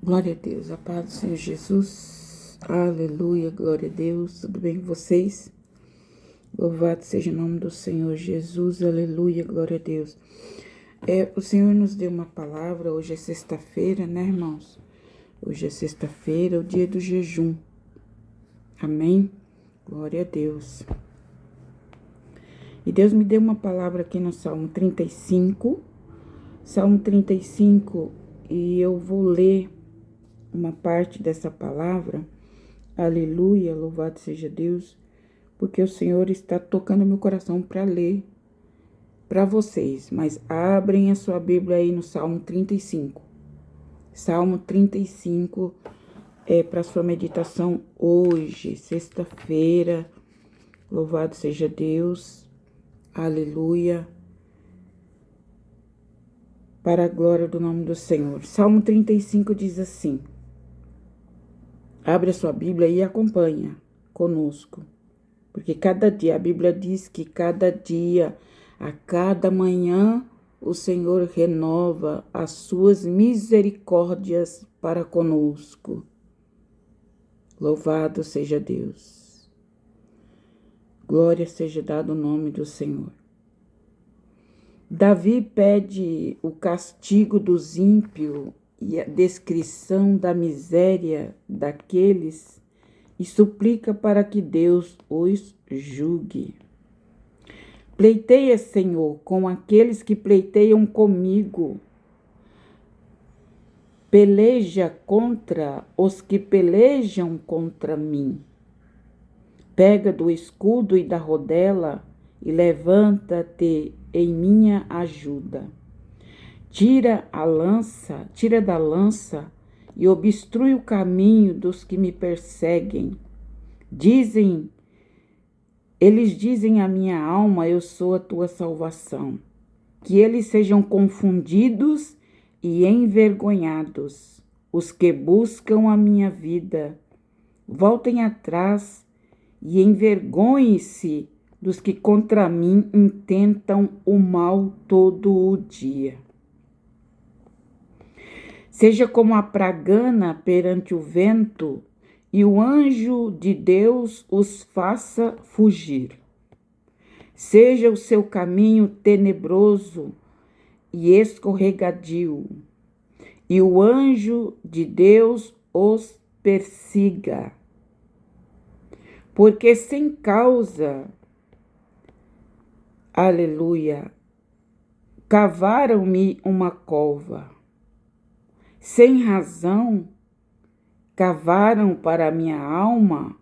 Glória a Deus, a paz do Senhor Jesus, aleluia, glória a Deus, tudo bem com vocês? Louvado seja o nome do Senhor Jesus, aleluia, glória a Deus. O Senhor nos deu uma palavra, hoje é sexta-feira, né, irmãos? Hoje é sexta-feira, o dia do jejum, amém? Glória a Deus. E Deus me deu uma palavra aqui no Salmo 35, e eu vou ler uma parte dessa palavra, aleluia, louvado seja Deus, porque o Senhor está tocando meu coração para ler para vocês, mas abrem a sua Bíblia aí no Salmo 35. Salmo 35 é para sua meditação hoje, sexta-feira, louvado seja Deus, aleluia, para a glória do nome do Senhor. Salmo 35 diz assim: abre a sua Bíblia e acompanha conosco. Porque cada dia, a Bíblia diz que cada dia, a cada manhã, o Senhor renova as suas misericórdias para conosco. Louvado seja Deus. Glória seja dado o nome do Senhor. Davi pede o castigo dos ímpios e a descrição da miséria daqueles e suplica para que Deus os julgue. Pleiteia, Senhor, com aqueles que pleiteiam comigo. Peleja contra os que pelejam contra mim. Pega do escudo e da rodela e levanta-te em minha ajuda. Tira da lança e obstrui o caminho dos que me perseguem. Eles dizem à minha alma, eu sou a tua salvação. Que eles sejam confundidos e envergonhados, os que buscam a minha vida. Voltem atrás e envergonhem-se dos que contra mim intentam o mal todo o dia. Seja como a pragana perante o vento, e o anjo de Deus os faça fugir. Seja o seu caminho tenebroso e escorregadio, e o anjo de Deus os persiga. Porque sem causa, aleluia, cavaram-me uma cova. Sem razão, cavaram para a minha alma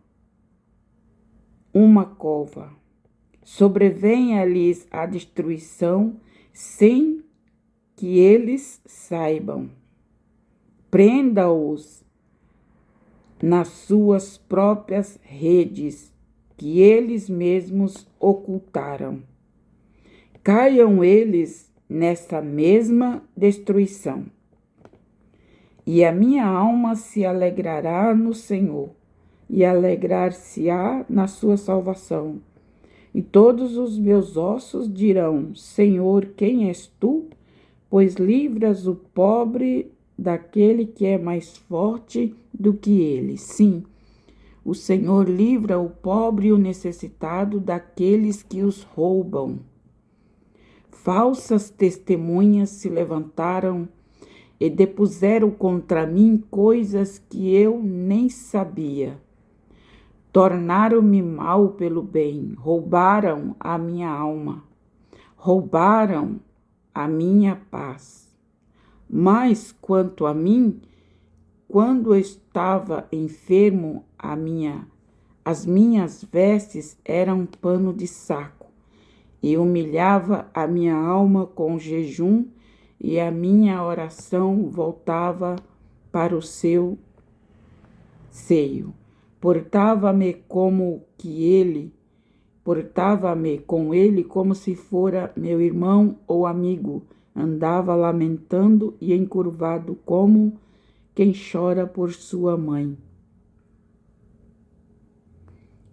uma cova. Sobrevenha-lhes a destruição sem que eles saibam. Prenda-os nas suas próprias redes, que eles mesmos ocultaram. Caiam eles nessa mesma destruição. E a minha alma se alegrará no Senhor, e alegrar-se-á na sua salvação. E todos os meus ossos dirão: Senhor, quem és tu? Pois livras o pobre daquele que é mais forte do que ele. Sim, o Senhor livra o pobre e o necessitado daqueles que os roubam. Falsas testemunhas se levantaram e depuseram contra mim coisas que eu nem sabia. Tornaram-me mal pelo bem, roubaram a minha alma, roubaram a minha paz. Mas quanto a mim, quando eu estava enfermo, as minhas vestes eram pano de saco, e humilhava a minha alma com jejum, e a minha oração voltava para o seu seio. Portava-me com ele como se fora meu irmão ou amigo. Andava lamentando e encurvado como quem chora por sua mãe.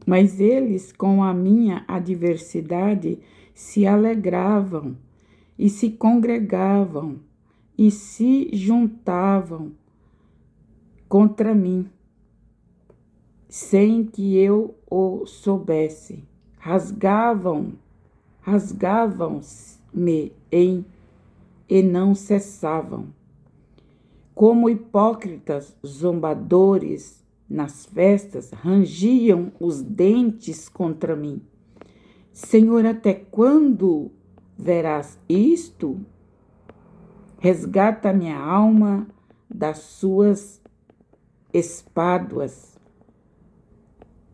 Mas eles, com a minha adversidade, se alegravam e se congregavam e se juntavam contra mim, sem que eu o soubesse. Rasgavam-me e não cessavam. Como hipócritas zombadores nas festas, rangiam os dentes contra mim. Senhor, até quando verás isto? Resgata minha alma das suas espáduas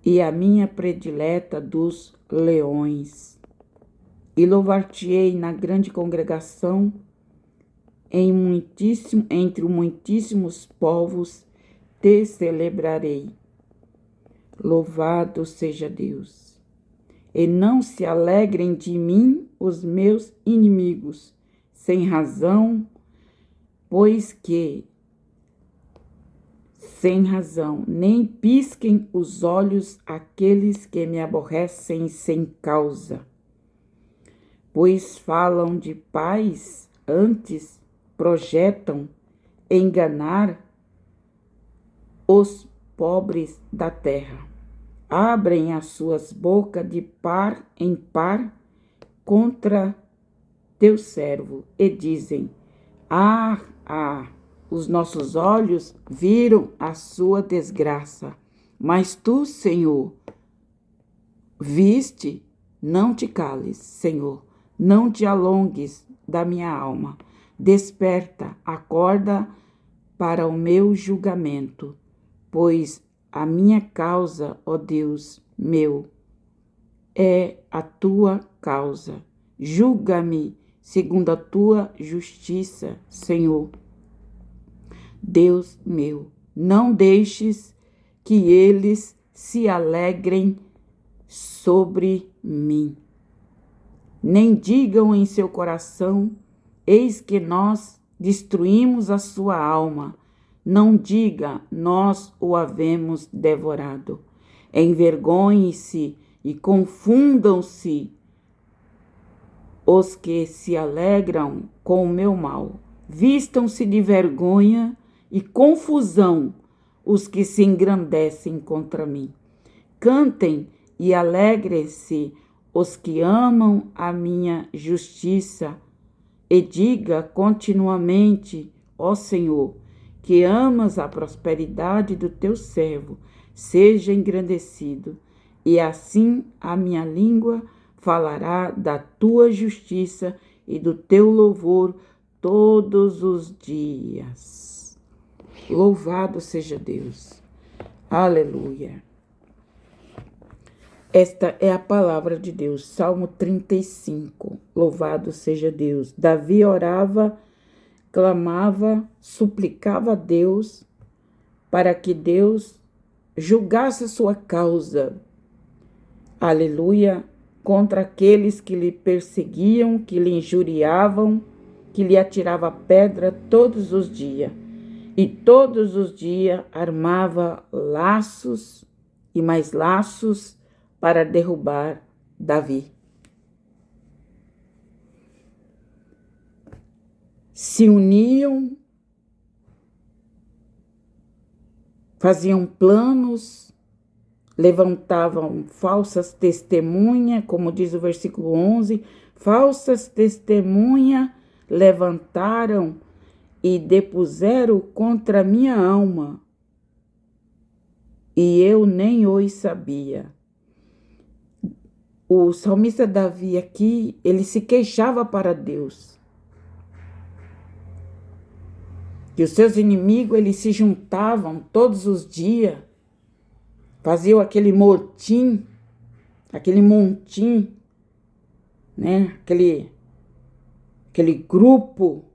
e a minha predileta dos leões. E louvar-te-ei na grande congregação, entre muitíssimos povos te celebrarei. Louvado seja Deus. E não se alegrem de mim os meus inimigos, sem razão, sem razão, nem pisquem os olhos aqueles que me aborrecem sem causa. Pois falam de paz, antes projetam enganar os pobres da terra. Abrem as suas bocas de par em par contra teu servo e dizem: os nossos olhos viram a sua desgraça, mas tu, Senhor, viste, não te cales, Senhor, não te alongues da minha alma. Desperta, acorda para o meu julgamento, pois a minha causa, ó Deus meu, é a tua causa. Julga-me segundo a tua justiça, Senhor. Deus meu, não deixes que eles se alegrem sobre mim. Nem digam em seu coração: eis que nós destruímos a sua alma. Não diga: nós o havemos devorado. Envergonhem-se e confundam-se os que se alegram com o meu mal. Vistam-se de vergonha e confusão os que se engrandecem contra mim. Cantem e alegrem-se os que amam a minha justiça. E diga continuamente: ó Senhor, que amas a prosperidade do teu servo, seja engrandecido. E assim a minha língua falará da tua justiça e do teu louvor todos os dias. Louvado seja Deus. Aleluia. Esta é a palavra de Deus. Salmo 35. Louvado seja Deus. Davi orava, clamava, suplicava a Deus para que Deus julgasse a sua causa. Aleluia. Contra aqueles que lhe perseguiam, que lhe injuriavam, que lhe atiravam pedra todos os dias. E todos os dias armava laços e mais laços para derrubar Davi. Se uniam, faziam planos, levantavam falsas testemunhas, como diz o versículo 11, falsas testemunhas levantaram e depuseram contra minha alma, e eu nem os sabia. O salmista Davi aqui, ele se queixava para Deus. Que os seus inimigos, eles se juntavam todos os dias, faziam aquele montim, né? Aquele grupo,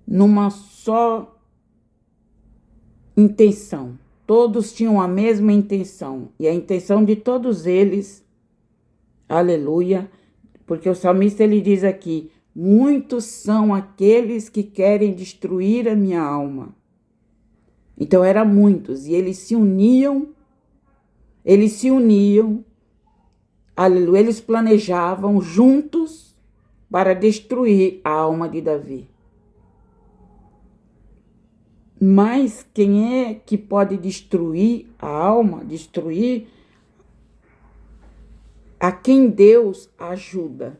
numa só intenção. Todos tinham a mesma intenção. E a intenção de todos eles, aleluia, porque o salmista ele diz aqui: muitos são aqueles que querem destruir a minha alma. Então eram muitos, e eles se uniam, aleluia, eles planejavam juntos para destruir a alma de Davi. Mas quem é que pode destruir a alma, destruir a quem Deus ajuda?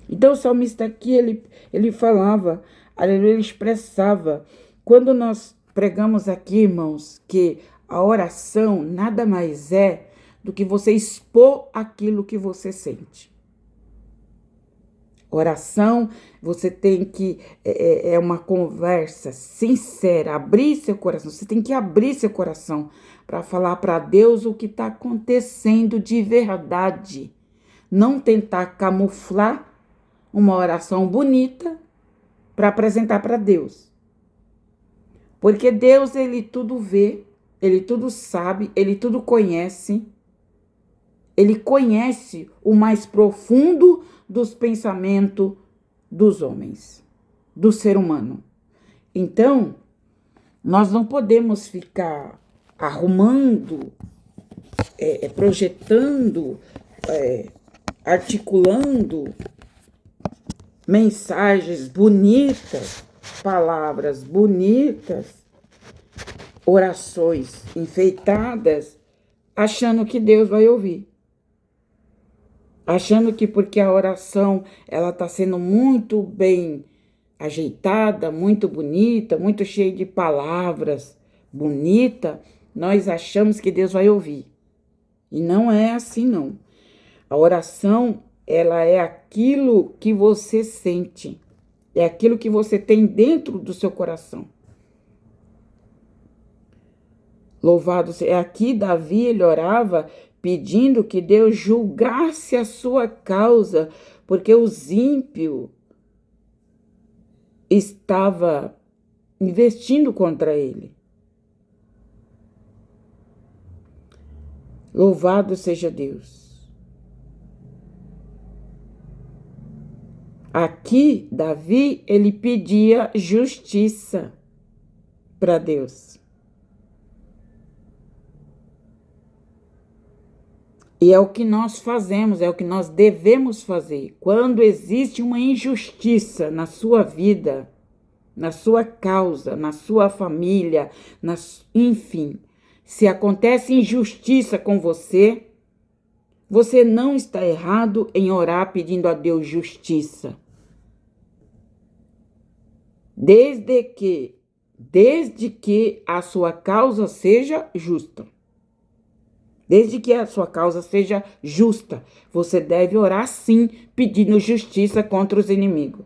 Então o salmista aqui, ele falava, ele expressava. Quando nós pregamos aqui, irmãos, que a oração nada mais é do que você expor aquilo que você sente. Oração, você tem que, é uma conversa sincera, abrir seu coração. Você tem que abrir seu coração para falar para Deus o que está acontecendo de verdade. Não tentar camuflar uma oração bonita para apresentar para Deus. Porque Deus, ele tudo vê, ele tudo sabe, ele tudo conhece. Ele conhece o mais profundo dos pensamentos dos homens, do ser humano. Então, nós não podemos ficar arrumando, projetando, articulando mensagens bonitas, palavras bonitas, orações enfeitadas, achando que Deus vai ouvir. Achando que porque a oração ela está sendo muito bem ajeitada, muito bonita, muito cheia de palavras bonita, nós achamos que Deus vai ouvir. E não é assim, não. A oração, ela é aquilo que você sente. É aquilo que você tem dentro do seu coração. Louvado seja. Aqui Davi, ele orava pedindo que Deus julgasse a sua causa, porque os ímpios estavam investindo contra ele. Louvado seja Deus. Aqui, Davi, ele pedia justiça para Deus. E é o que nós fazemos, é o que nós devemos fazer. Quando existe uma injustiça na sua vida, na sua causa, na sua família, enfim, se acontece injustiça com você, você não está errado em orar pedindo a Deus justiça. Desde que a sua causa seja justa. Desde que a sua causa seja justa, você deve orar sim, pedindo justiça contra os inimigos.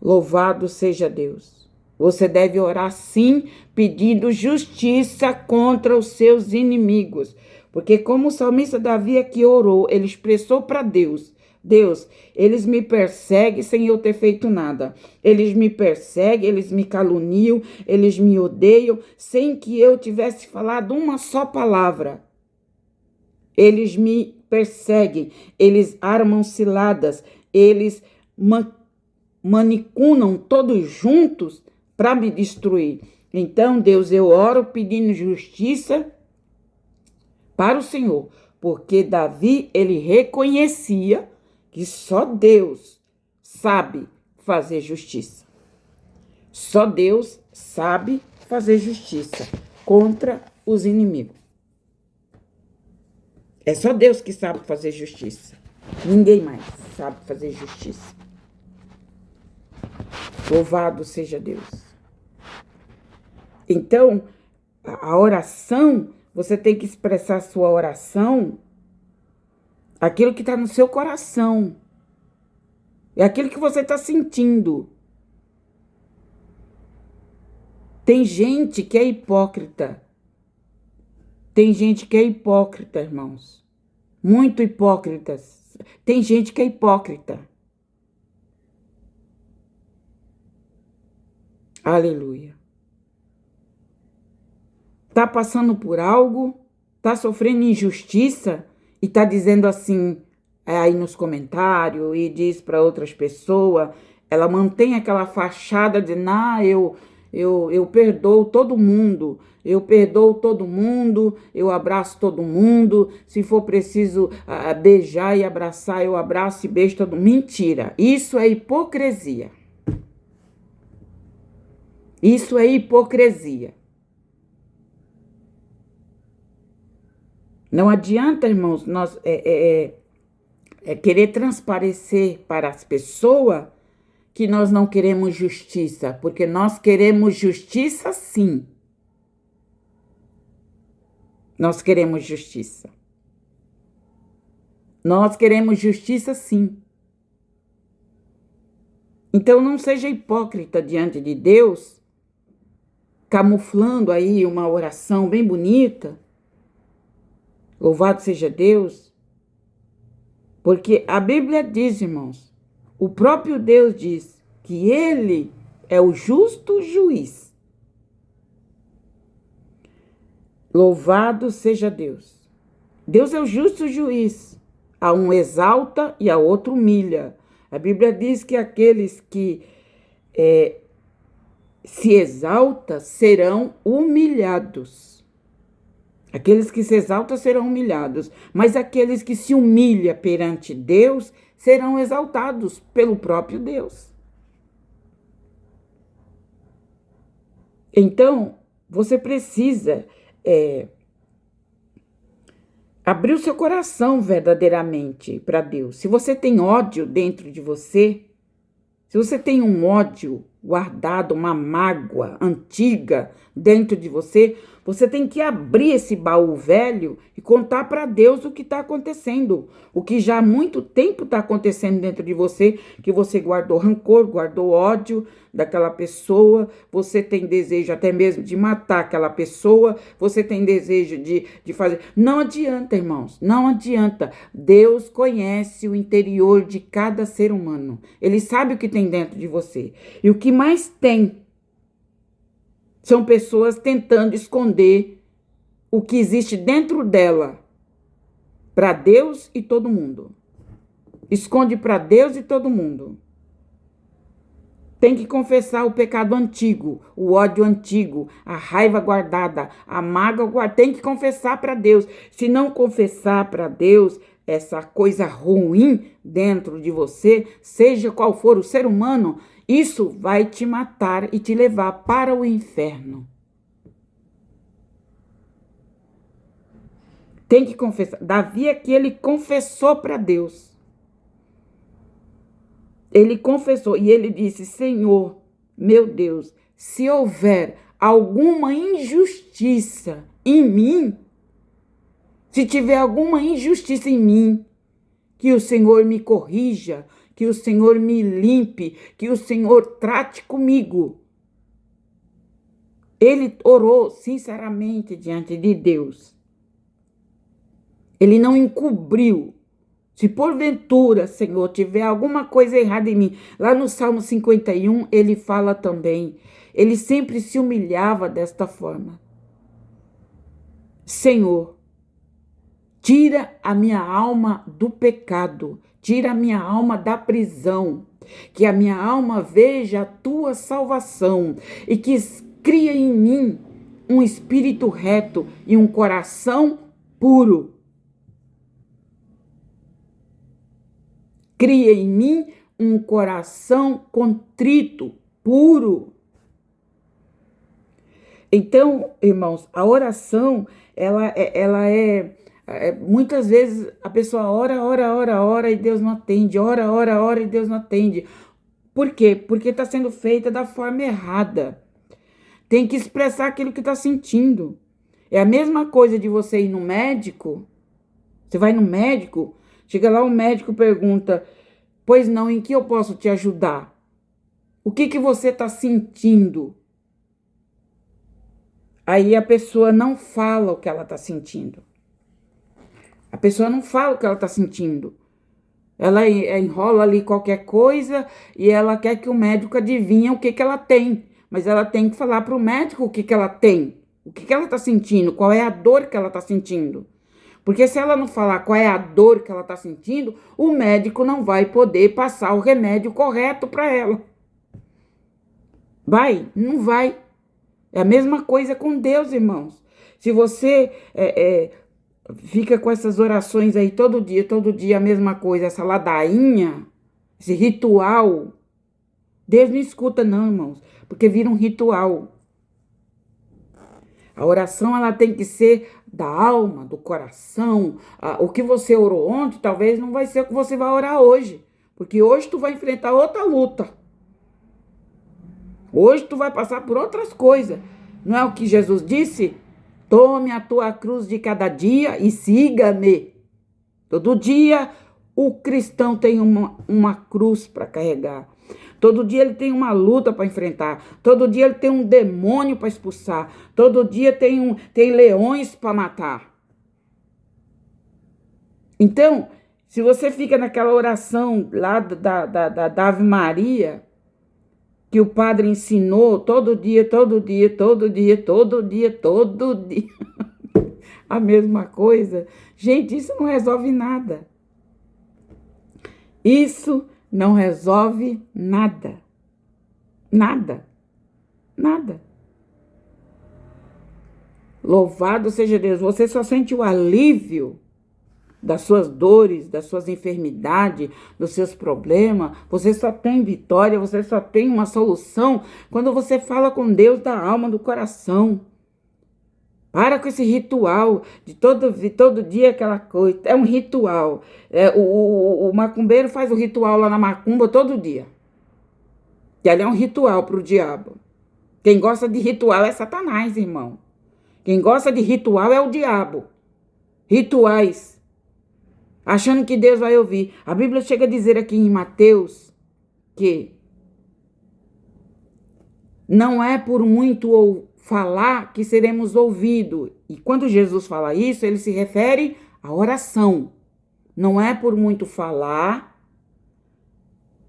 Louvado seja Deus. Você deve orar sim, pedindo justiça contra os seus inimigos. Porque como o salmista Davi aqui orou, ele expressou para Deus: Deus, eles me perseguem sem eu ter feito nada. Eles me perseguem, eles me caluniam, eles me odeiam, sem que eu tivesse falado uma só palavra. Eles me perseguem, eles armam ciladas, eles manicunam todos juntos para me destruir. Então, Deus, eu oro pedindo justiça para o Senhor, porque Davi, ele reconhecia que só Deus sabe fazer justiça. Só Deus sabe fazer justiça contra os inimigos. É só Deus que sabe fazer justiça. Ninguém mais sabe fazer justiça. Louvado seja Deus. Então, a oração, você tem que expressar a sua oração, aquilo que está no seu coração. É aquilo que você está sentindo. Tem gente que é hipócrita. Tem gente que é hipócrita, irmãos. Muito hipócritas. Tem gente que é hipócrita. Aleluia. Tá passando por algo, tá sofrendo injustiça e tá dizendo assim, aí nos comentários, e diz para outras pessoas, ela mantém aquela fachada de, eu perdoo todo mundo, eu abraço todo mundo, se for preciso beijar e abraçar, eu abraço e beijo todo mundo. Mentira, isso é hipocrisia. Isso é hipocrisia. Não adianta, irmãos, nós querer transparecer para as pessoas que nós não queremos justiça, porque nós queremos justiça, sim. Nós queremos justiça. Nós queremos justiça, sim. Então, não seja hipócrita diante de Deus, camuflando aí uma oração bem bonita. Louvado seja Deus. Porque a Bíblia diz, irmãos, o próprio Deus diz que Ele é o justo juiz. Louvado seja Deus. Deus é o justo juiz. A um exalta e a outro humilha. A Bíblia diz que aqueles que se exaltam serão humilhados. Aqueles que se exaltam serão humilhados, mas aqueles que se humilham perante Deus serão exaltados pelo próprio Deus. Então, você precisa abrir o seu coração verdadeiramente para Deus. Se você tem ódio dentro de você, se você tem um ódio guardado, uma mágoa antiga dentro de você, você tem que abrir esse baú velho e contar para Deus o que está acontecendo. O que já há muito tempo está acontecendo dentro de você, que você guardou rancor, guardou ódio daquela pessoa, você tem desejo até mesmo de matar aquela pessoa, você tem desejo de fazer... Não adianta, irmãos, não adianta. Deus conhece o interior de cada ser humano. Ele sabe o que tem dentro de você. E o que mais tem são pessoas tentando esconder o que existe dentro dela para Deus e todo mundo. Esconde para Deus e todo mundo. Tem que confessar o pecado antigo, o ódio antigo, a raiva guardada, a mágoa guardada. Tem que confessar para Deus. Se não confessar para Deus essa coisa ruim dentro de você, seja qual for o ser humano, isso vai te matar e te levar para o inferno. Tem que confessar. Davi aqui, ele confessou para Deus. Ele confessou e ele disse: Senhor, meu Deus, se houver alguma injustiça em mim, se tiver alguma injustiça em mim, que o Senhor me corrija, que o Senhor me limpe, que o Senhor trate comigo. Ele orou sinceramente diante de Deus. Ele não encobriu. Se porventura, Senhor, tiver alguma coisa errada em mim, lá no Salmo 51, ele fala também, ele sempre se humilhava desta forma. Senhor, tira a minha alma do pecado, tira a minha alma da prisão, que a minha alma veja a tua salvação e que cria em mim um espírito reto e um coração puro. Cria em mim um coração contrito, puro. Então, irmãos, a oração, ela é muitas vezes a pessoa ora e Deus não atende, ora e Deus não atende. Por quê? Porque está sendo feita da forma errada. Tem que expressar aquilo que está sentindo. É a mesma coisa de você ir no médico. Você vai no médico, chega lá, o médico pergunta: pois não, em que eu posso te ajudar? O que você está sentindo? Aí a pessoa não fala o que ela está sentindo. A pessoa não fala o que ela está sentindo. Ela enrola ali qualquer coisa e ela quer que o médico adivinhe o que ela tem. Mas ela tem que falar para o médico o que ela tem. O que ela está sentindo, qual é a dor que ela está sentindo. Porque se ela não falar qual é a dor que ela está sentindo, o médico não vai poder passar o remédio correto para ela. Vai? Não vai. É a mesma coisa com Deus, irmãos. Se você fica com essas orações aí todo dia a mesma coisa, essa ladainha, esse ritual, Deus não escuta não, irmãos, porque vira um ritual. A oração, ela tem que ser da alma, do coração. O que você orou ontem, talvez não vai ser o que você vai orar hoje. Porque hoje tu vai enfrentar outra luta. Hoje tu vai passar por outras coisas. Não é o que Jesus disse? Tome a tua cruz de cada dia e siga-me. Todo dia o cristão tem uma cruz para carregar. Todo dia ele tem uma luta para enfrentar. Todo dia ele tem um demônio para expulsar. Todo dia tem leões para matar. Então, se você fica naquela oração lá da Ave Maria, que o padre ensinou todo dia, a mesma coisa, gente, isso não resolve nada. Isso não resolve nada. Nada. Nada. Louvado seja Deus. Você só sente o alívio das suas dores, das suas enfermidades, dos seus problemas. Você só tem vitória, você só tem uma solução quando você fala com Deus da alma, do coração. Para com esse ritual de todo dia aquela coisa. É um ritual. O macumbeiro faz o ritual lá na macumba todo dia. Que ali é um ritual para o diabo. Quem gosta de ritual é Satanás, irmão. Quem gosta de ritual é o diabo. Rituais. Achando que Deus vai ouvir. A Bíblia chega a dizer aqui em Mateus que não é por muito falar que seremos ouvidos. E quando Jesus fala isso, ele se refere à oração. Não é por muito falar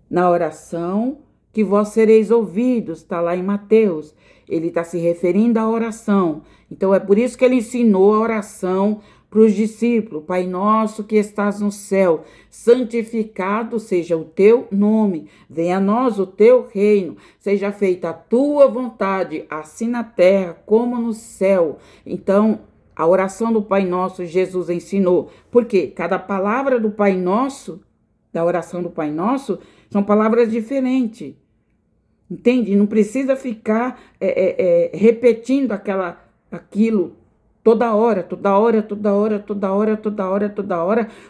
na oração que vós sereis ouvidos. Está lá em Mateus. Ele está se referindo à oração. Então é por isso que ele ensinou a oração para os discípulos. Pai nosso que estás no céu, santificado seja o teu nome, venha a nós o teu reino, seja feita a tua vontade, assim na terra como no céu. Então, a oração do Pai Nosso, Jesus ensinou. Porque cada palavra do Pai Nosso, da oração do Pai Nosso, são palavras diferentes. Entende? Não precisa ficar repetindo aquilo toda hora,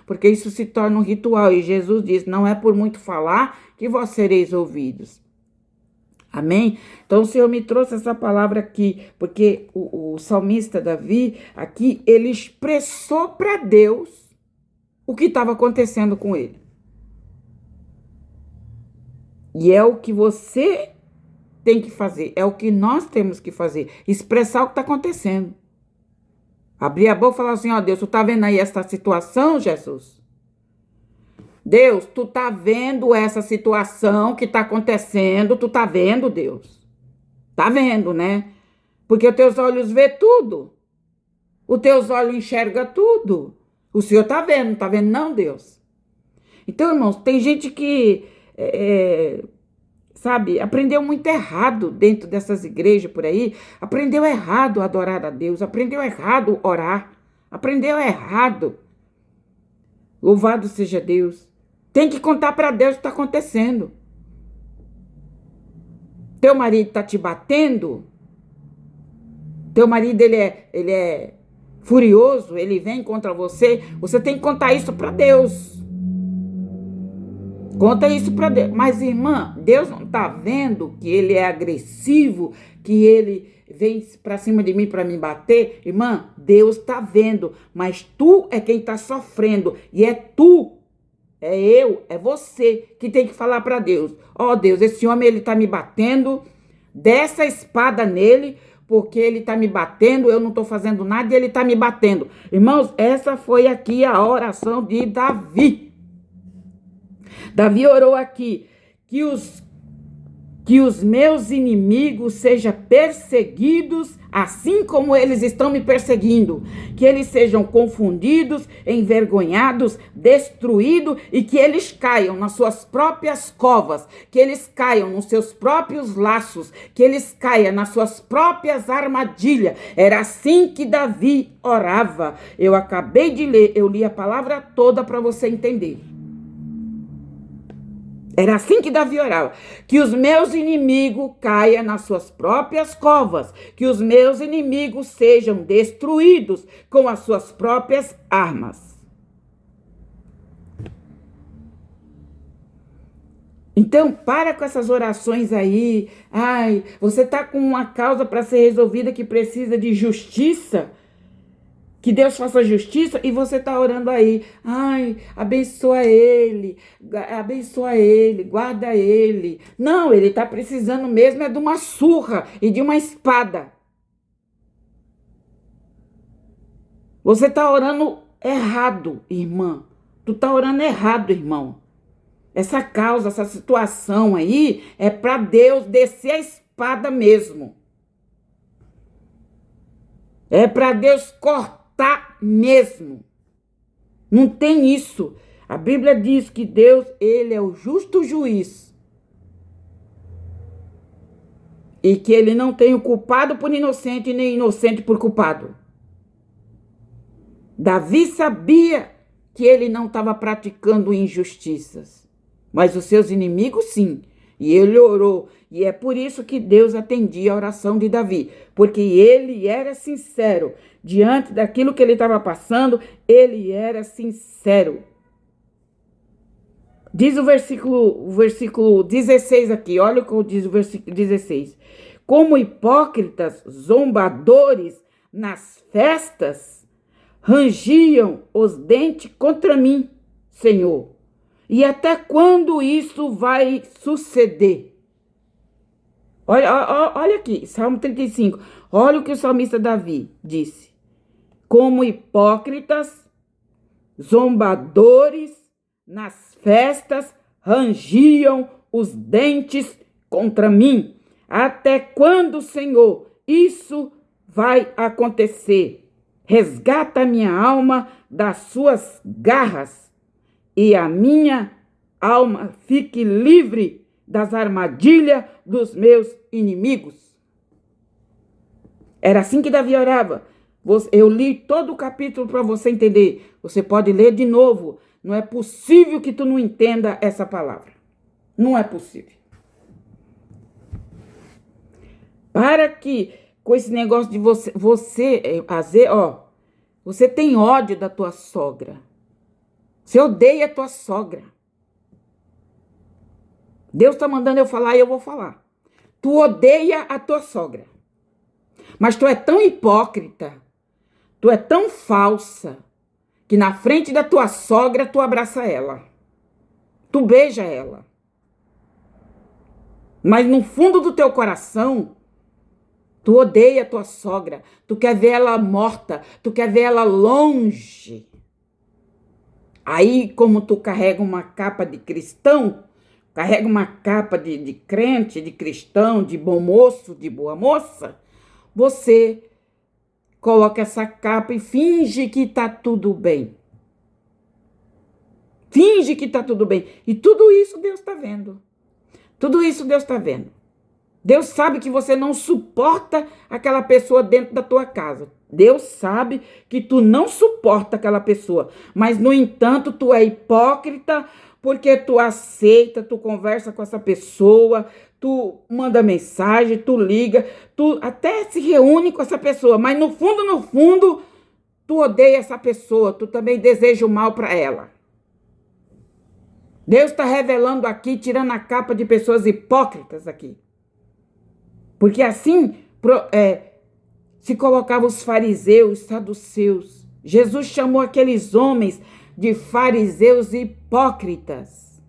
porque isso se torna um ritual. E Jesus diz, não é por muito falar que vós sereis ouvidos. Amém? Então o Senhor me trouxe essa palavra aqui, porque o salmista Davi, aqui, ele expressou para Deus o que estava acontecendo com ele. E é o que você tem que fazer, é o que nós temos que fazer, expressar o que está acontecendo. Abrir a boca e falar assim, ó Deus, tu tá vendo aí essa situação, Jesus? Deus, tu tá vendo essa situação que tá acontecendo, tu tá vendo, Deus? Tá vendo, né? Porque os teus olhos vê tudo. Os teus olhos enxergam tudo. O Senhor tá vendo, não tá vendo não, Deus? Então, irmãos, tem gente que, sabe, aprendeu muito errado dentro dessas igrejas por aí, aprendeu errado a adorar a Deus, aprendeu errado a orar, aprendeu errado. Louvado seja Deus. Tem que contar para Deus o que está acontecendo. Teu marido está te batendo? Teu marido, ele é furioso, ele vem contra você, você tem que contar isso para Deus. Conta isso para Deus. Mas, irmã, Deus não está vendo que ele é agressivo, que ele vem para cima de mim para me bater? Irmã, Deus está vendo, mas tu é quem está sofrendo. E é tu, é eu, é você que tem que falar para Deus. Ó Deus, esse homem, ele está me batendo, desce a espada nele, porque ele está me batendo, eu não estou fazendo nada e ele está me batendo. Irmãos, essa foi aqui a oração de Davi. Davi orou aqui, que os meus inimigos sejam perseguidos, assim como eles estão me perseguindo. Que eles sejam confundidos, envergonhados, destruídos e que eles caiam nas suas próprias covas, que eles caiam nos seus próprios laços, que eles caiam nas suas próprias armadilhas. Era assim que Davi orava. Eu acabei de ler, eu li a palavra toda para você entender. Era assim que Davi orava. Que os meus inimigos caiam nas suas próprias covas. Que os meus inimigos sejam destruídos com as suas próprias armas. Então, para com essas orações aí. Ai, você está com uma causa para ser resolvida que precisa de justiça. Que Deus faça justiça e você está orando aí. Ai, abençoa ele, guarda ele. Não, ele está precisando mesmo é de uma surra e de uma espada. Você está orando errado, irmã. Tu está orando errado, irmão. Essa causa, essa situação aí é para Deus descer a espada mesmo. É para Deus cortar mesmo. Não tem isso. A Bíblia diz que Deus, ele é o justo juiz. E que ele não tem o culpado por inocente, nem inocente por culpado. Davi sabia que ele não estava praticando injustiças. Mas os seus inimigos, sim. E ele orou. E é por isso que Deus atendia a oração de Davi. Porque ele era sincero. Diante daquilo que ele estava passando, ele era sincero. Diz o versículo 16 aqui. Olha o que diz o versículo 16. Como hipócritas, zombadores nas festas, rangiam os dentes contra mim, Senhor. E até quando isso vai suceder? Olha aqui, Salmo 35. Olha o que o salmista Davi disse. Como hipócritas, zombadores, nas festas, rangiam os dentes contra mim. Até quando, Senhor, isso vai acontecer? Resgata minha alma das suas garras. E a minha alma fique livre das armadilhas dos meus inimigos. Era assim que Davi orava. Eu li todo o capítulo para você entender. Você pode ler de novo. Não é possível que tu não entenda essa palavra. Não é possível. Para que com esse negócio de você tem ódio da tua sogra. Você odeia a tua sogra. Deus está mandando eu falar e eu vou falar. Tu odeia a tua sogra. Mas tu é tão hipócrita, tu é tão falsa, que na frente da tua sogra tu abraça ela. Tu beija ela. Mas no fundo do teu coração, tu odeia a tua sogra. Tu quer ver ela morta, tu quer ver ela longe. Aí, como tu carrega uma capa de cristão, carrega uma capa de crente, de cristão, de bom moço, de boa moça, você coloca essa capa e finge que tá tudo bem. Finge que tá tudo bem. E tudo isso Deus tá vendo. Tudo isso Deus tá vendo. Deus sabe que você não suporta aquela pessoa dentro da tua casa. Deus sabe que tu não suporta aquela pessoa. Mas, no entanto, tu é hipócrita porque tu aceita, tu conversa com essa pessoa, tu manda mensagem, tu liga, tu até se reúne com essa pessoa. Mas, no fundo, tu odeia essa pessoa. Tu também deseja o mal para ela. Deus está revelando aqui, tirando a capa de pessoas hipócritas aqui. Porque assim se colocavam os fariseus, saduceus. Jesus chamou aqueles homens de fariseus hipócritas.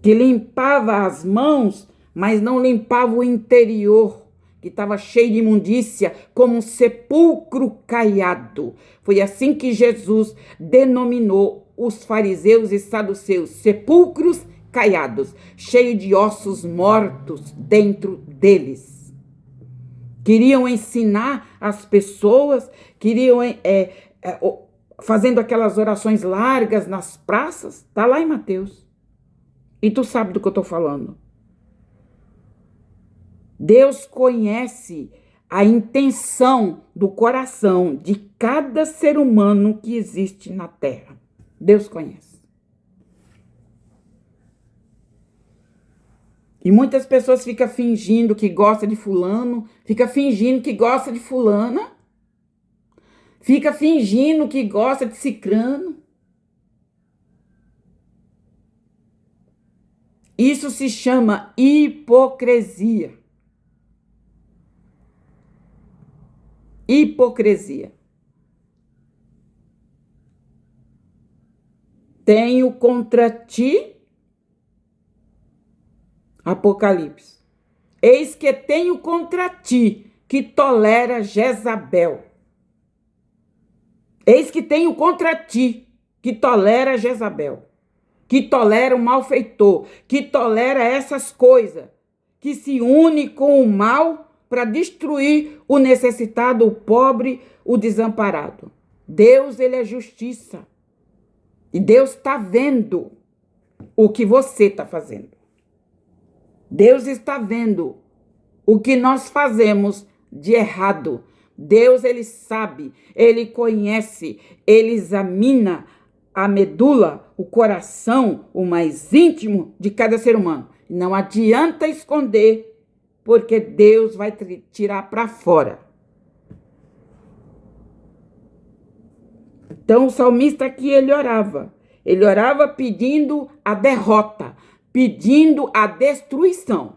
Que limpava as mãos, mas não limpava o interior, que estava cheio de imundícia, como um sepulcro caiado. Foi assim que Jesus denominou os fariseus e saduceus, sepulcros caiados, cheio de ossos mortos dentro deles. Queriam ensinar as pessoas, queriam fazendo aquelas orações largas nas praças, tá lá em Mateus. E tu sabe do que eu tô falando. Deus conhece a intenção do coração de cada ser humano que existe na terra. Deus conhece. E muitas pessoas ficam fingindo que gosta de fulano, fica fingindo que gosta de fulana, fica fingindo que gosta de cicrano. Isso se chama hipocrisia. Hipocrisia. Tenho contra ti, Apocalipse. Eis que tenho contra ti, que tolera Jezabel. Eis que tenho contra ti, que tolera Jezabel, que tolera o malfeitor, que tolera essas coisas, que se une com o mal para destruir o necessitado, o pobre, o desamparado. Deus, ele é justiça. E Deus está vendo o que você está fazendo. Deus está vendo o que nós fazemos de errado. Deus, ele sabe, ele conhece, ele examina a medula, o coração, o mais íntimo de cada ser humano. Não adianta esconder, porque Deus vai tirar para fora. Então, o salmista aqui, ele orava pedindo a derrota, pedindo a destruição.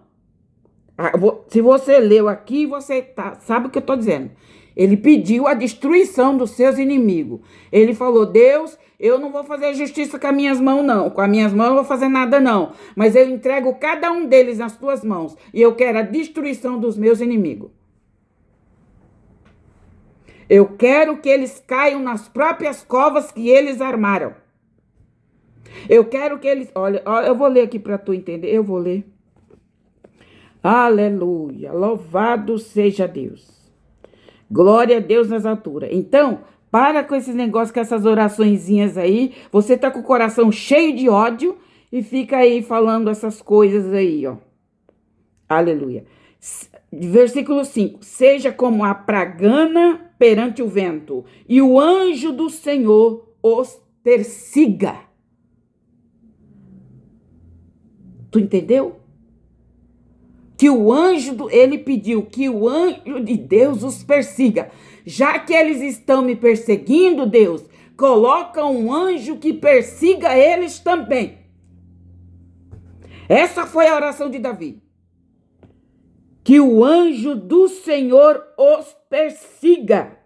Se você leu aqui, você sabe o que eu estou dizendo. Ele pediu a destruição dos seus inimigos. Ele falou, Deus, eu não vou fazer justiça com as minhas mãos, não. Com as minhas mãos eu não vou fazer nada, não. Mas eu entrego cada um deles nas tuas mãos. E eu quero a destruição dos meus inimigos. Eu quero que eles caiam nas próprias covas que eles armaram. Eu quero que eles... Olha, eu vou ler aqui para tu entender. Eu vou ler. Aleluia. Louvado seja Deus. Glória a Deus nas alturas. Então, para com esses negócios, com essas oraçõezinhas aí. Você tá com o coração cheio de ódio e fica aí falando essas coisas aí, ó. Aleluia. Versículo 5. Seja como a pragana perante o vento, e o anjo do Senhor os persiga. Tu entendeu? Que o anjo, ele pediu que o anjo de Deus os persiga. Já que eles estão me perseguindo, Deus, coloca um anjo que persiga eles também. Essa foi a oração de Davi. Que o anjo do Senhor os persiga.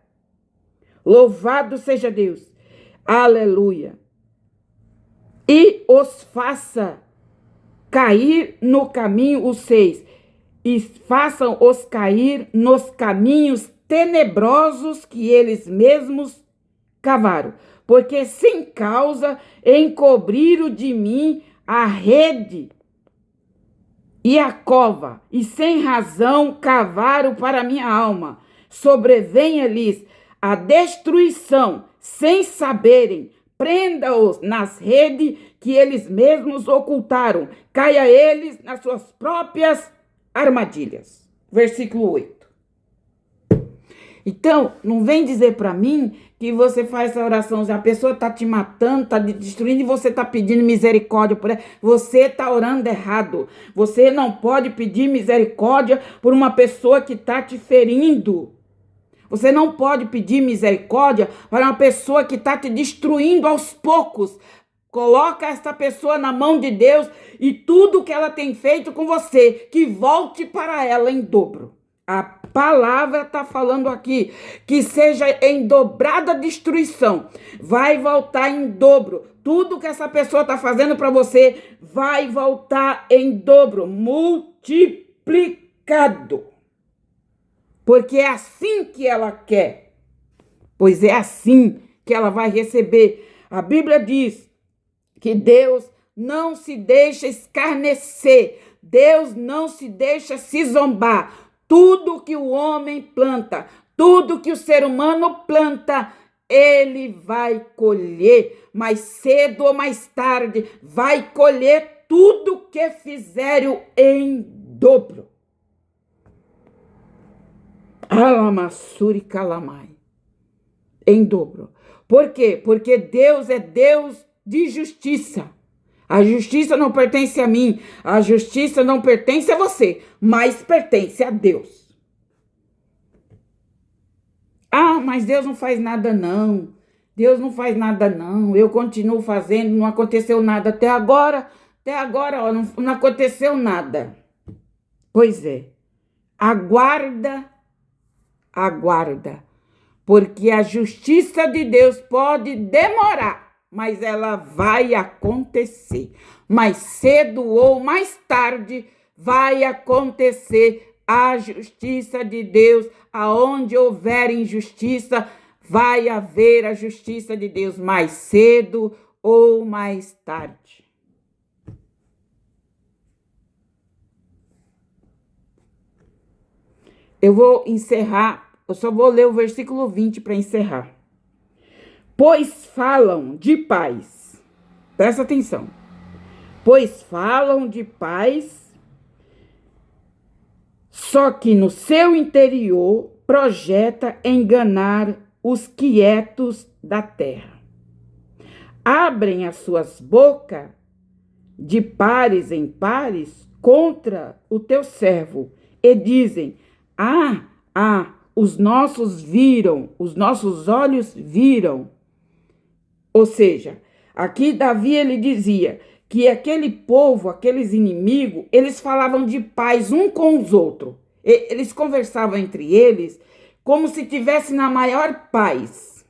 Louvado seja Deus. Aleluia. E os faça cair no caminho, os 6. E façam-os cair nos caminhos tenebrosos que eles mesmos cavaram. Porque sem causa encobriram de mim a rede e a cova, e sem razão cavaram para minha alma. Sobrevenha-lhes a destruição, sem saberem. Prenda-os nas redes que eles mesmos ocultaram. Caia eles nas suas próprias armadilhas. Versículo 8. Então, não vem dizer para mim que você faz essa oração, a pessoa está te matando, está te destruindo e você está pedindo misericórdia por ela. Você está orando errado. Você não pode pedir misericórdia por uma pessoa que está te ferindo. Você não pode pedir misericórdia para uma pessoa que está te destruindo aos poucos. Coloca essa pessoa na mão de Deus e tudo que ela tem feito com você, que volte para ela em dobro. A palavra está falando aqui que seja em dobrada destruição. Vai voltar em dobro. Tudo que essa pessoa está fazendo para você vai voltar em dobro, multiplicado. Porque é assim que ela quer. Pois é assim que ela vai receber. A Bíblia diz que Deus não se deixa escarnecer. Deus não se deixa se zombar. Tudo que o homem planta, tudo que o ser humano planta, ele vai colher. Mais cedo ou mais tarde, vai colher tudo que fizeram em dobro. Alamassuri calamai. Em dobro. Por quê? Porque Deus é Deus de justiça. A justiça não pertence a mim, a justiça não pertence a você, mas pertence a Deus. Ah, mas Deus não faz nada não. Deus não faz nada não. Eu continuo fazendo, não aconteceu nada até agora. Até agora, ó, não aconteceu nada. Pois é. Aguarda, aguarda. Porque a justiça de Deus pode demorar, mas ela vai acontecer. Mais cedo ou mais tarde vai acontecer a justiça de Deus. Aonde houver injustiça, vai haver a justiça de Deus mais cedo ou mais tarde. Eu vou encerrar, eu só vou ler o versículo 20 para encerrar. Pois falam de paz. Presta atenção. Pois falam de paz, só que no seu interior projeta enganar os quietos da terra. Abrem as suas bocas de pares em pares contra o teu servo e dizem: os nossos olhos viram. Ou seja, aqui Davi ele dizia que aquele povo, aqueles inimigos, eles falavam de paz um com os outros. Eles conversavam entre eles como se estivessem na maior paz.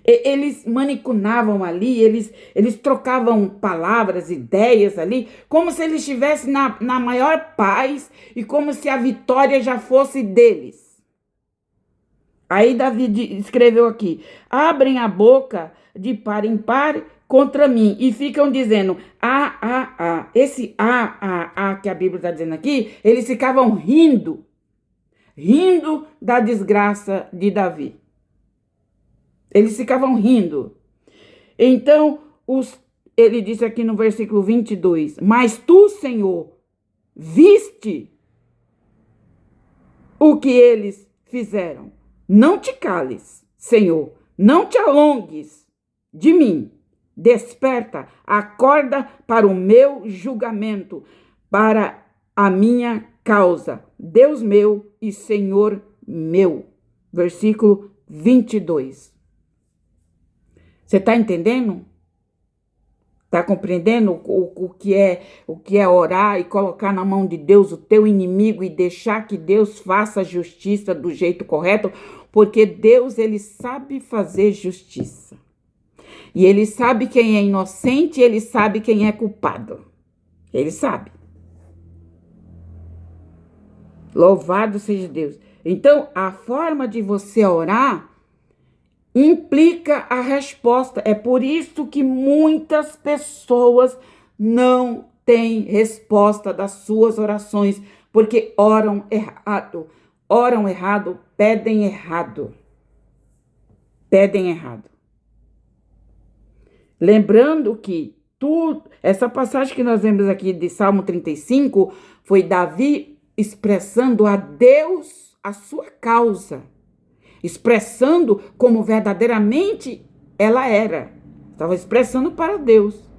Eles manicunavam ali, eles trocavam palavras, ideias ali, como se eles estivessem na maior paz e como se a vitória já fosse deles. Aí Davi escreveu aqui: abrem a boca de par em par contra mim e ficam dizendo Esse que a Bíblia está dizendo aqui, eles ficavam rindo da desgraça de Davi. Eles ficavam rindo. Então, ele disse aqui no versículo 22, mas tu, Senhor, viste o que eles fizeram. Não te cales, Senhor, não te alongues de mim. Desperta, acorda para o meu julgamento, para a minha causa, Deus meu e Senhor meu. Versículo 22. Você está entendendo? Está compreendendo o que é orar e colocar na mão de Deus o teu inimigo e deixar que Deus faça a justiça do jeito correto? Porque Deus, ele sabe fazer justiça. E ele sabe quem é inocente, ele sabe quem é culpado. Ele sabe. Louvado seja Deus. Então, a forma de você orar implica a resposta. É por isso que muitas pessoas não têm resposta das suas orações, porque oram errado, pedem errado. Lembrando que essa passagem que nós vemos aqui de Salmo 35 foi Davi expressando a Deus a sua causa. Expressando como verdadeiramente ela era. Estava expressando para Deus.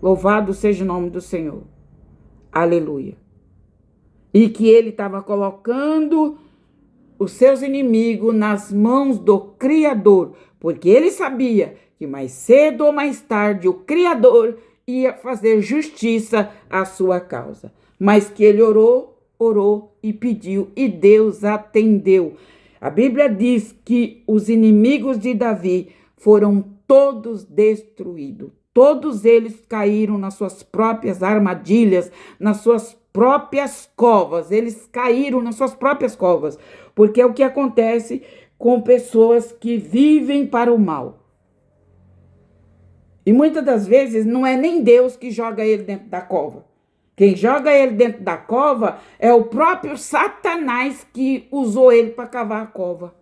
Louvado seja o nome do Senhor. Aleluia. E que ele estava colocando os seus inimigos nas mãos do Criador. Porque ele sabia que mais cedo ou mais tarde o Criador ia fazer justiça à sua causa. Mas que ele orou e pediu e Deus atendeu. A Bíblia diz que os inimigos de Davi foram todos destruídos. Todos eles caíram nas suas próprias armadilhas, nas suas próprias covas. Eles caíram nas suas próprias covas. Porque é o que acontece com pessoas que vivem para o mal. E muitas das vezes não é nem Deus que joga ele dentro da cova. Quem joga ele dentro da cova é o próprio Satanás que usou ele para cavar a cova.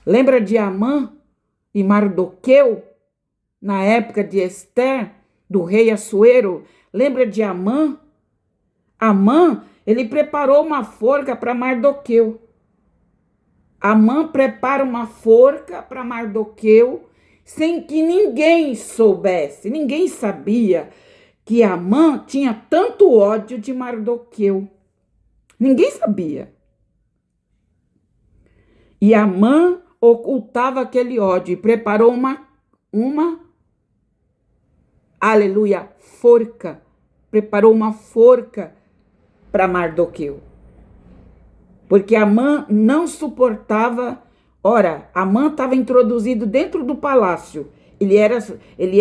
Lembra de Amã e Mardoqueu? Na época de Esther, do rei Assuero? Lembra de Amã? Amã, ele preparou uma forca para Mardoqueu. Amã prepara uma forca para Mardoqueu, sem que ninguém soubesse. Ninguém sabia que Amã tinha tanto ódio de Mardoqueu. Ninguém sabia. E Amã ocultava aquele ódio e preparou uma aleluia, forca. Preparou uma forca para Mardoqueu. Porque Amã não suportava. Ora, Amã estava introduzido dentro do palácio. Ele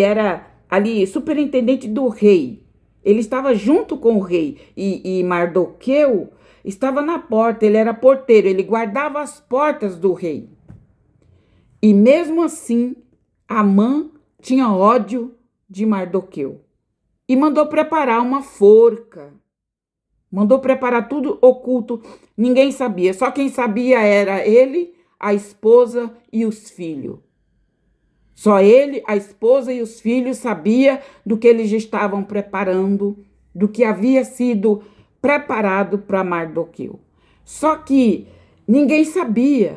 era ali superintendente do rei. Ele estava junto com o rei. E Mardoqueu estava na porta. Ele era porteiro. Ele guardava as portas do rei. E mesmo assim, Amã tinha ódio de Mardoqueu. E mandou preparar uma forca. Mandou preparar tudo oculto. Ninguém sabia. Só quem sabia era ele, a esposa e os filhos. Só ele, a esposa e os filhos sabia do que eles estavam preparando, do que havia sido preparado para Mardoqueu. Só que ninguém sabia.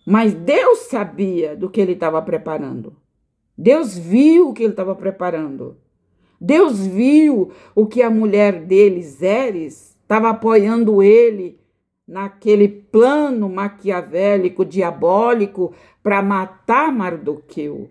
Mas Deus sabia do que ele estava preparando. Deus viu o que ele estava preparando. Deus viu o que a mulher dele, Zeres, estava apoiando ele naquele plano maquiavélico, diabólico, para matar Mardoqueu.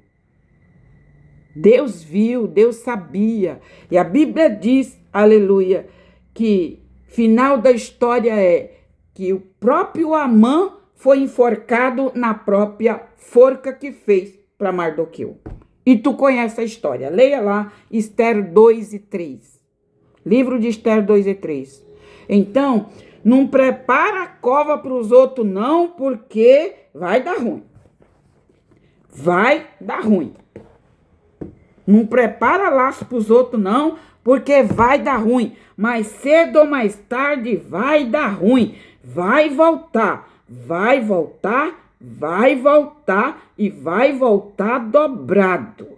Deus viu, Deus sabia. E a Bíblia diz, aleluia, que final da história é que o próprio Amã foi enforcado na própria forca que fez para Mardoqueu. E tu conhece a história. Leia lá Esther 2 e 3. Livro de Esther 2 e 3. Então, não prepara a cova para os outros não, porque vai dar ruim. Vai dar ruim. Não prepara laço para os outros não, porque vai dar ruim. Mais cedo ou mais tarde vai dar ruim. Vai voltar. Vai voltar. Vai voltar e vai voltar dobrado.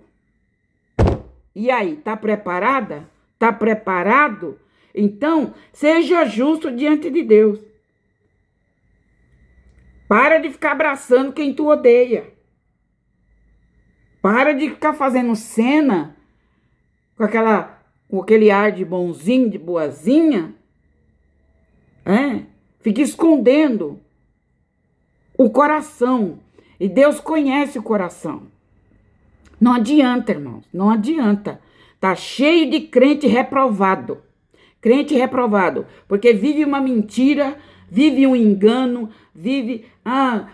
E aí, tá preparada? Tá preparado? Então, seja justo diante de Deus. Para de ficar abraçando quem tu odeia. Para de ficar fazendo cena com aquele ar de bonzinho, de boazinha. Fica escondendo o coração. E Deus conhece o coração. Não adianta, irmãos. Não adianta. Tá cheio de crente reprovado. Crente reprovado. Porque vive uma mentira, vive um engano, vive...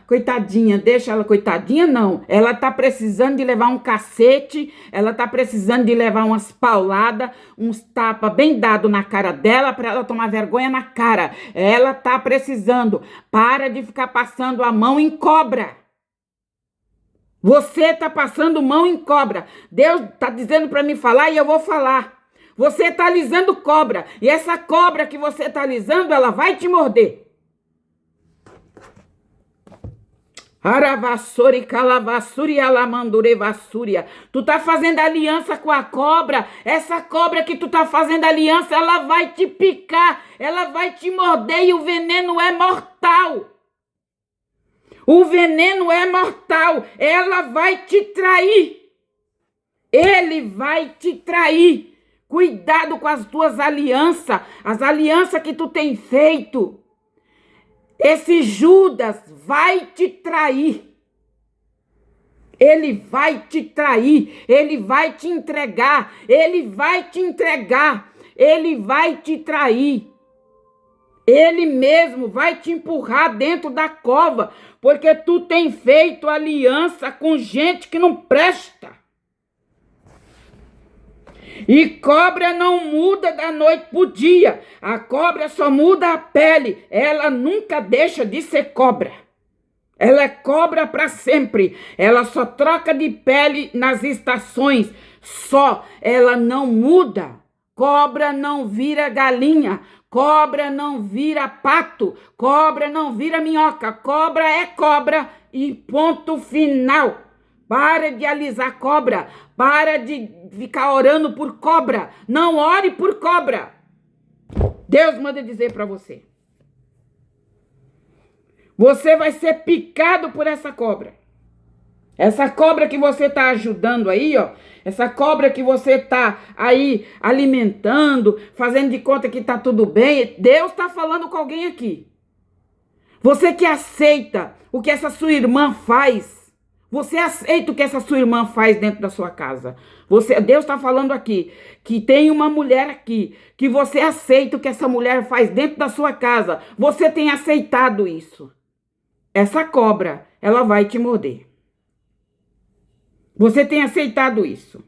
coitadinha, deixa ela coitadinha, não. Ela tá precisando de levar um cacete, ela tá precisando de levar umas pauladas, uns tapas bem dados na cara dela para ela tomar vergonha na cara. Ela tá precisando. Para de ficar passando a mão em cobra. Você tá passando mão em cobra. Deus tá dizendo para mim falar e eu vou falar. Você tá alisando cobra. E essa cobra que você tá alisando, ela vai te morder. Aravassori, calavassuri, alamandure, vassúria. Tu tá fazendo aliança com a cobra. Essa cobra que tu tá fazendo aliança, ela vai te picar. Ela vai te morder e o veneno é mortal. O veneno é mortal. Ela vai te trair. Ele vai te trair. Cuidado com as tuas alianças. As alianças que tu tem feito. Esse Judas vai te trair. Ele vai te trair. Ele vai te entregar. Ele vai te entregar. Ele vai te trair. Ele mesmo vai te empurrar dentro da cova, porque tu tem feito aliança com gente que não presta. E cobra não muda da noite pro dia. A cobra só muda a pele. Ela nunca deixa de ser cobra. Ela é cobra para sempre. Ela só troca de pele nas estações. Só. Ela não muda. Cobra não vira galinha. Cobra não vira pato. Cobra não vira minhoca. Cobra é cobra e ponto final. Para de alisar cobra. Para de ficar orando por cobra. Não ore por cobra. Deus manda dizer para você. Você vai ser picado por essa cobra. Essa cobra que você está ajudando aí, ó, essa cobra que você está aí alimentando, fazendo de conta que está tudo bem, Deus está falando com alguém aqui. Você que aceita o que essa sua irmã faz, você aceita o que essa sua irmã faz dentro da sua casa. Deus está falando aqui que tem uma mulher aqui, que você aceita o que essa mulher faz dentro da sua casa. Você tem aceitado isso. Essa cobra, ela vai te morder. Você tem aceitado isso.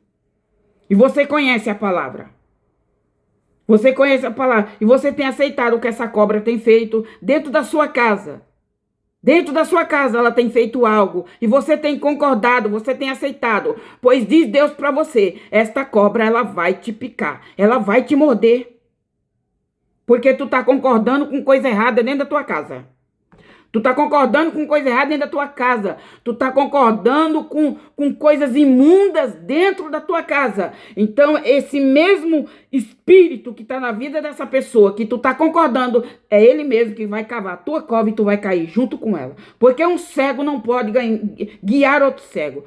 E você conhece a palavra. Você conhece a palavra. E você tem aceitado o que essa cobra tem feito dentro da sua casa. Dentro da sua casa ela tem feito algo. E você tem concordado, você tem aceitado. Pois diz Deus para você, esta cobra ela vai te picar. Ela vai te morder. Porque tu tá concordando com coisa errada dentro da tua casa. Tu tá concordando com coisa errada dentro da tua casa. Tu tá concordando com coisas imundas dentro da tua casa. Então, esse mesmo espírito que tá na vida dessa pessoa, que tu tá concordando, é ele mesmo que vai cavar a tua cova e tu vai cair junto com ela. Porque um cego não pode guiar outro cego.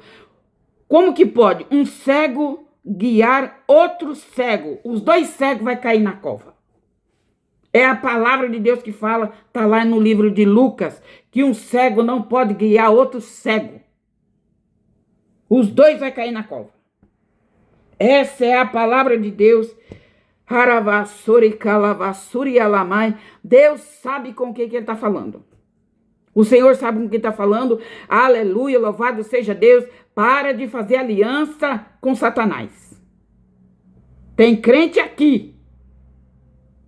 Como que pode um cego guiar outro cego? Os dois cegos vai cair na cova. É a palavra de Deus que fala, está lá no livro de Lucas, que um cego não pode guiar outro cego. Os dois vai cair na cova. Essa é a palavra de Deus. Deus sabe com o que ele está falando. O Senhor sabe com o que está falando. Aleluia, louvado seja Deus. Para de fazer aliança com Satanás. Tem crente aqui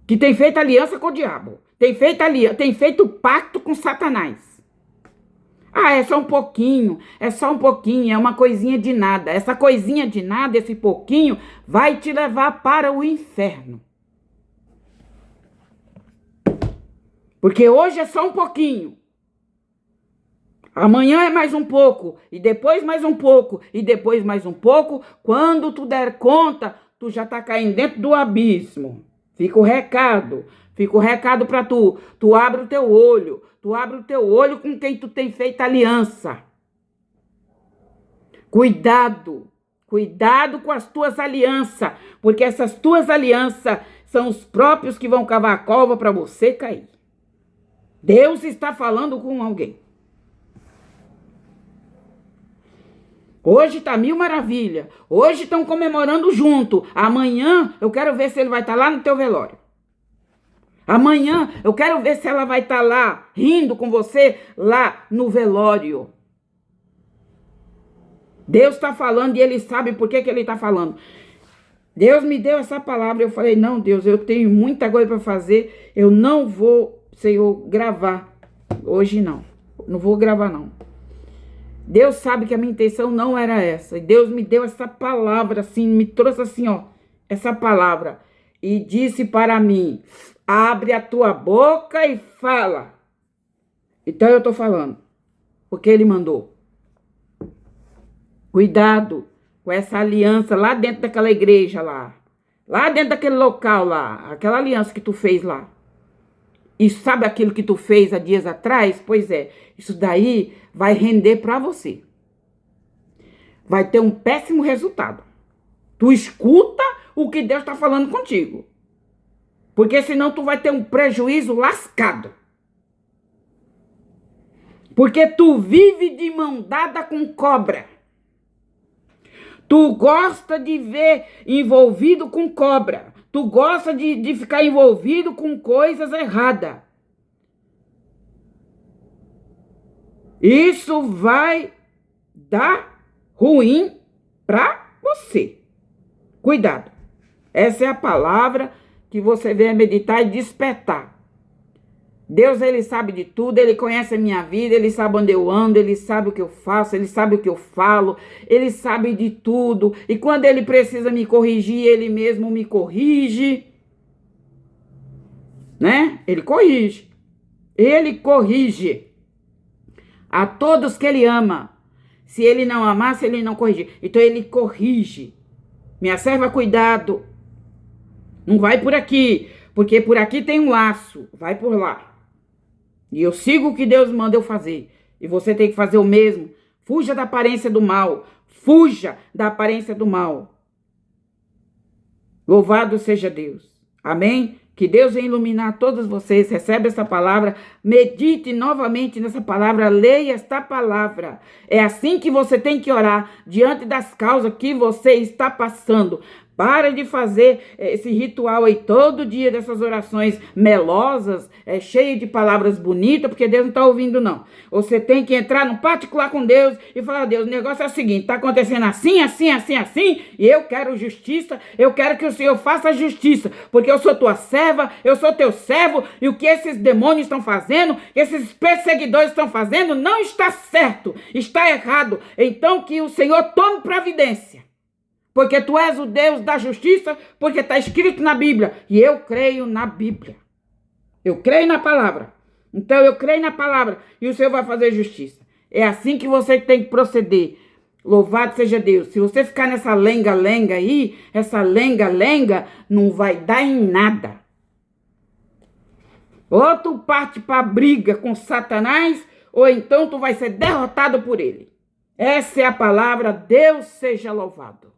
que tem feito aliança com o diabo. Tem feito pacto com Satanás. Ah, é só um pouquinho. É só um pouquinho. É uma coisinha de nada. Essa coisinha de nada, esse pouquinho, vai te levar para o inferno. Porque hoje é só um pouquinho. Amanhã é mais um pouco. E depois mais um pouco. E depois mais um pouco. Quando tu der conta, tu já tá caindo dentro do abismo. Fica o recado para tu. Tu abre o teu olho. Tu abre o teu olho com quem tu tem feito aliança. Cuidado. Cuidado com as tuas alianças. Porque essas tuas alianças são os próprios que vão cavar a cova para você cair. Deus está falando com alguém. Hoje tá mil maravilha. Hoje estão comemorando junto. Amanhã eu quero ver se ele vai estar lá no teu velório. Amanhã eu quero ver se ela vai estar lá rindo com você lá no velório. Deus está falando e ele sabe por que ele está falando. Deus me deu essa palavra. Eu falei, não, Deus, eu tenho muita coisa para fazer. Eu não vou, Senhor, gravar. Hoje não. Não vou gravar, não. Deus sabe que a minha intenção não era essa. E Deus me deu essa palavra, assim, me trouxe assim, ó, essa palavra. E disse para mim, abre a tua boca e fala. Então eu tô falando, porque ele mandou. Cuidado com essa aliança lá dentro daquela igreja lá. Lá dentro daquele local lá. Aquela aliança que tu fez lá. E sabe aquilo que tu fez há dias atrás? Pois é, isso daí vai render para você. Vai ter um péssimo resultado. Tu escuta o que Deus está falando contigo. Porque senão tu vai ter um prejuízo lascado. Porque tu vive de mão dada com cobra. Tu gosta de ver envolvido com cobra. Tu gosta de ficar envolvido com coisas erradas. Isso vai dar ruim para você. Cuidado. Essa é a palavra que você vem meditar e despertar. Deus, ele sabe de tudo, ele conhece a minha vida, ele sabe onde eu ando, ele sabe o que eu faço, ele sabe o que eu falo, ele sabe de tudo. E quando ele precisa me corrigir, ele mesmo me corrige. Né? Ele corrige. Ele corrige a todos que ele ama. Se ele não amasse, ele não corrige. Então ele corrige. Minha serva, cuidado. Não vai por aqui, porque por aqui tem um laço. Vai por lá. E eu sigo o que Deus manda eu fazer. E você tem que fazer o mesmo. Fuja da aparência do mal. Fuja da aparência do mal. Louvado seja Deus. Amém? Que Deus venha iluminar todos vocês. Recebe essa palavra. Medite novamente nessa palavra. Leia esta palavra. É assim que você tem que orar diante das causas que você está passando. Para de fazer esse ritual aí todo dia dessas orações melosas, cheio de palavras bonitas, porque Deus não está ouvindo, não. Você tem que entrar no particular com Deus e falar: Deus, o negócio é o seguinte, está acontecendo assim, assim, assim, assim, e eu quero justiça, eu quero que o Senhor faça justiça, porque eu sou tua serva, eu sou teu servo, e o que esses demônios estão fazendo, esses perseguidores estão fazendo, não está certo, está errado. Então que o Senhor tome providência. Porque tu és o Deus da justiça, porque está escrito na Bíblia. E eu creio na Bíblia. Eu creio na palavra. Então eu creio na palavra e o Senhor vai fazer justiça. É assim que você tem que proceder. Louvado seja Deus. Se você ficar nessa lenga-lenga aí, essa lenga-lenga não vai dar em nada. Ou tu parte para a briga com Satanás, ou então tu vai ser derrotado por ele. Essa é a palavra. Deus seja louvado.